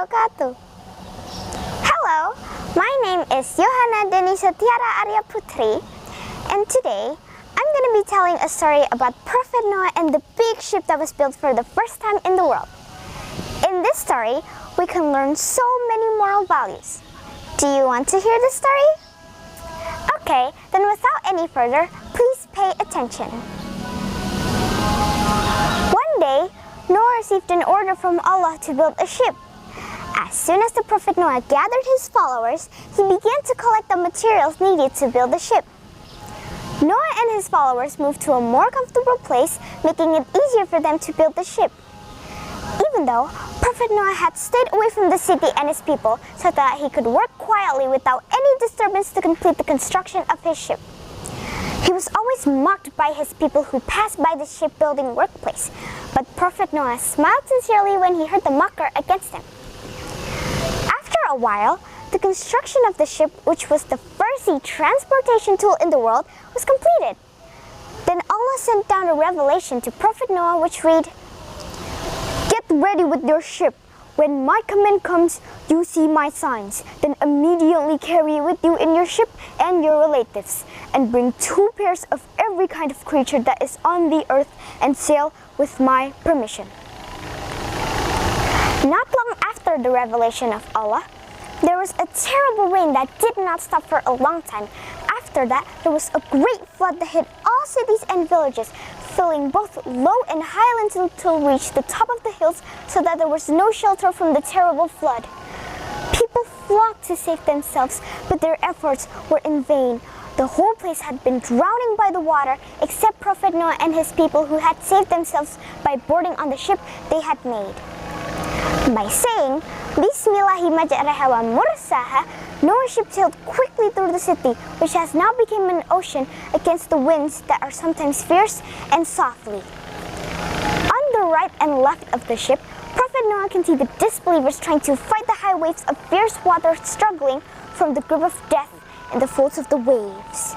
wabarakatuh. Hello, my name is Yohana, Denise, Tiara, Aryaputri, and today I'm going to be telling a story about Prophet Noah and the big ship that was built for the first time in the world. In this story, we can learn so many moral values. Do you want to hear the story? Okay, then without any further, please pay attention. One day, Noah received an order from Allah to build a ship. As soon as the Prophet Noah gathered his followers, he began to collect the materials needed to build the ship. Noah and his followers moved to a more comfortable place, making it easier for them to build the ship. Even though Prophet Noah had stayed away from the city and his people so that he could work quietly without any disturbance to complete the construction of his ship. He was always mocked by his people who passed by the shipbuilding workplace, but Prophet Noah smiled sincerely when he heard the mocker against him. After a while, the construction of the ship, which was the first sea transportation tool in the world, was completed. Then Allah sent down a revelation to Prophet Noah which read, "Get ready with your ship. When my command comes, you see my signs. Then immediately carry it with you in your ship and your relatives, and bring 2 pairs of every kind of creature that is on the earth and sail with my permission." Not long after the revelation of Allah, there was a terrible rain that did not stop for a long time. After that, there was a great flood that hit all cities and villages, filling both low and highlands until it reached the top of the hills, so that there was no shelter from the terrible flood. People flocked to save themselves, but their efforts were in vain. The whole place had been drowning by the water, except Prophet Noah and his people, who had saved themselves by boarding on the ship they had made. By saying, "Bismillahi majraha wa mursaha," Noah's ship sailed quickly through the city, which has now become an ocean against the winds that are sometimes fierce and softly. On the right and left of the ship, Prophet Noah can see the disbelievers trying to fight the high waves of fierce water struggling from the grip of death in the folds of the waves.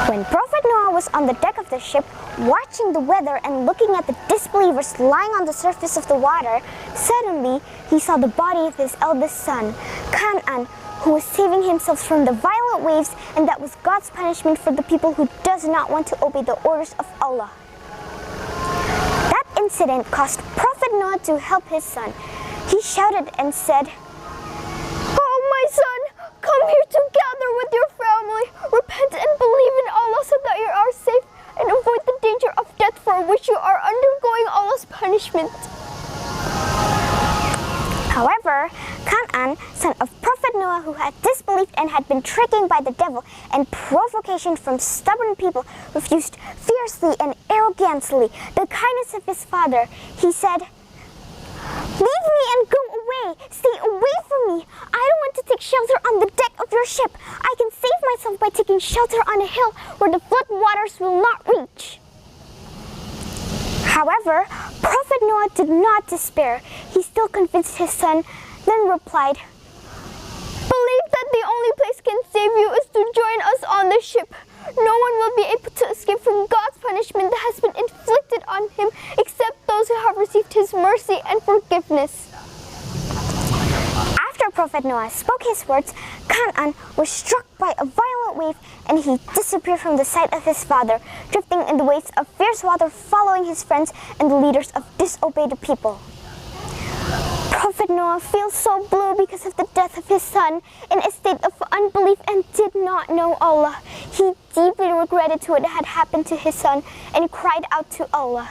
When Prophet Noah was on the deck of the ship, watching the weather and looking at the disbelievers lying on the surface of the water, suddenly he saw the body of his eldest son, Canaan, who was saving himself from the violent waves, and that was God's punishment for the people who does not want to obey the orders of Allah. That incident caused Prophet Noah to help his son. He shouted and said, "Oh my son, come here together with your family. Repent and believe in Allah so that you are safe and avoid the danger of death for which you are undergoing Allah's punishment." However, Canaan, son of Prophet Noah, who had disbelieved and had been tricked by the devil and provocation from stubborn people, refused fiercely and arrogantly the kindness of his father. He said, "Leave me and go away. Stay away from me. I don't want to take shelter on the deck of your ship. I can save myself by taking shelter on a hill where the flood waters will not reach." However, Prophet Noah did not despair. He still convinced his son, then replied, "Believe that the only place can save you is to join us on the ship. No one will be able to escape from God's punishment that has been inflicted on him except those who have received his mercy and forgiveness." After Prophet Noah spoke his words, Canaan was struck by a violent wave and he disappeared from the sight of his father, drifting in the waves of fierce water, following his friends and the leaders of disobeyed people. Prophet Noah feels so blue because of the death of his son in a state of unbelief and did not know Allah. He deeply regretted what had happened to his son and cried out to Allah,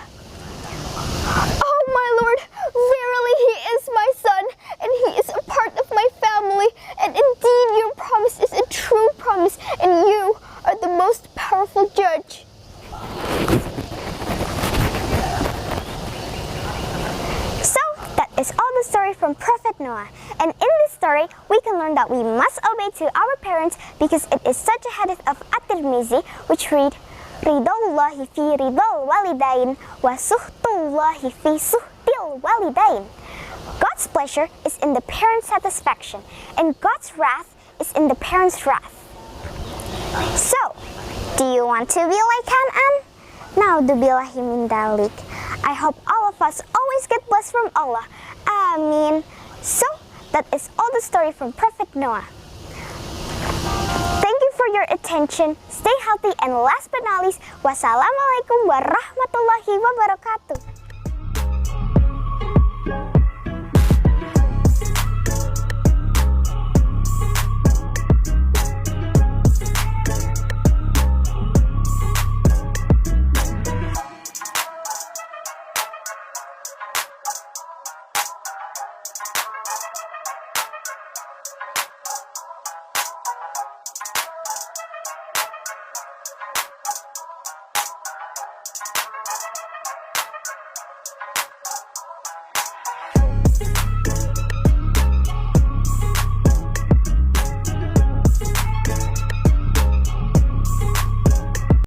"Oh my Lord, verily he is my son and he is a part of my family, and indeed your promise is a true promise and you are the most powerful judge." So that is all the story from Prophet Noah, and in this story we can learn that we must obey to our parents because it is such a hadith of At-Tirmizi which read, "Ridallahi fi ridal walidain wa suhtullahi fi suhtil walidain." God's pleasure is in the parent's satisfaction, and God's wrath is in the parent's wrath. So, do you want to be like Canaan? Na'udzubillahi min dalik. I hope all of us always get blessed from Allah. Amin. So, that is all the story from Prophet Noah. Thank you for your attention. Stay healthy, and last but not least, wassalamualaikum warahmatullahi wabarakatuh.